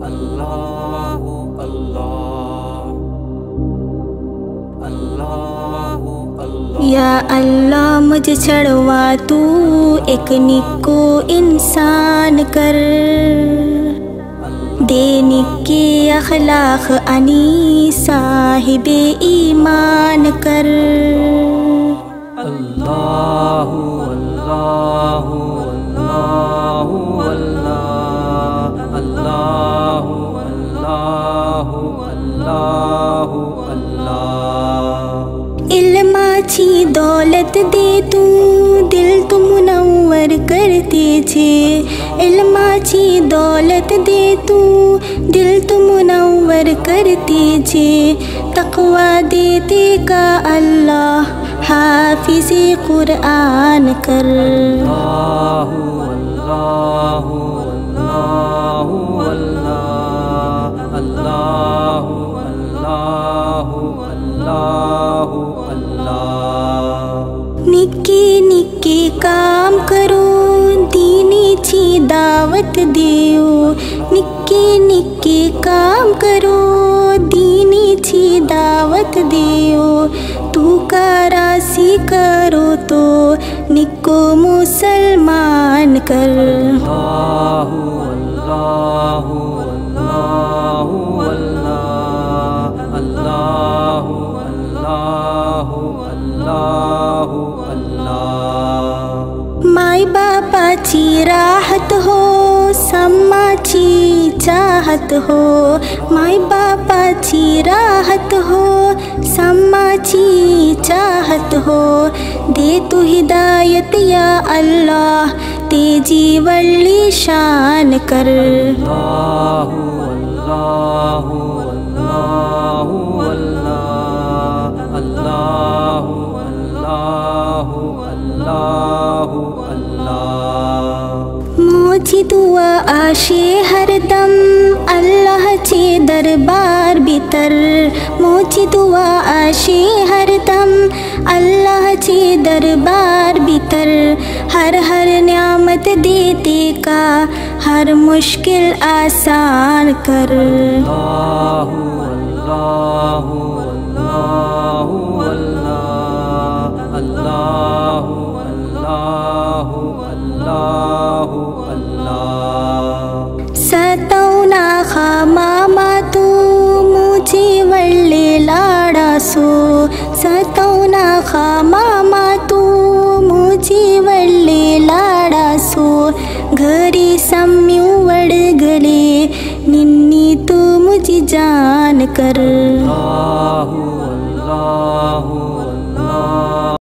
اللہ اللہ اللہ اللہ یا اللہ مجھے چڑھوا تو ایک نیکو انسان کر، دے نیکی اخلاق انی صاحب ایمان کر۔ اللہ اللہ اللہ اللہ اللہ اللہ اللہ اللہ۔ علم اچھی دولت دے تو دل تو منور کرتے چھے، علم اچھی دولت دے تو دل تو منور کرتے چھے، تقوی دیتے کا اللہ حافظ قرآن کر۔ اللہ اللہ اللہ اللہ اللہ اللہ اللہ اللہ۔ نکے نکے کام کرو دینی چھی دعوت دیو، نکے نکے کام کرو دینی چھی دعوت دیو، تو کاراسی کرو تو نکو مسلمان کر۔ اللہ اللہ اللہ اللہ اللہ اللہ اللہ اللہ۔ مائی باپا چی راحت ہو سما چی چاہت ہو، مائی باپا چی راحت ہو سما چی چاہت ہو، دے تو ہدایت یا اللہ تیجی ولی شان کر۔ اللہ اللہ اللہ اللہ اللہ اللہ اللہ۔ موجی دعا آشے ہر دم اللہ چے دربار بتر، موجی دعا آشے ہر دم اللہ چے دربار بتر، ہر ہر نعمت دیتے کا ہر مشکل آسان کر۔ اللہ اللہ اللہ اللہ اللہ اللہ اللہ۔ ستونا خاماما تو مجھے ولی لاڑا سو، ستونا خاماما تو مجھے ولی لاڑا سو، گھری سمیوں وڑ گلے ننی تو مجھے جان کر۔ اللہ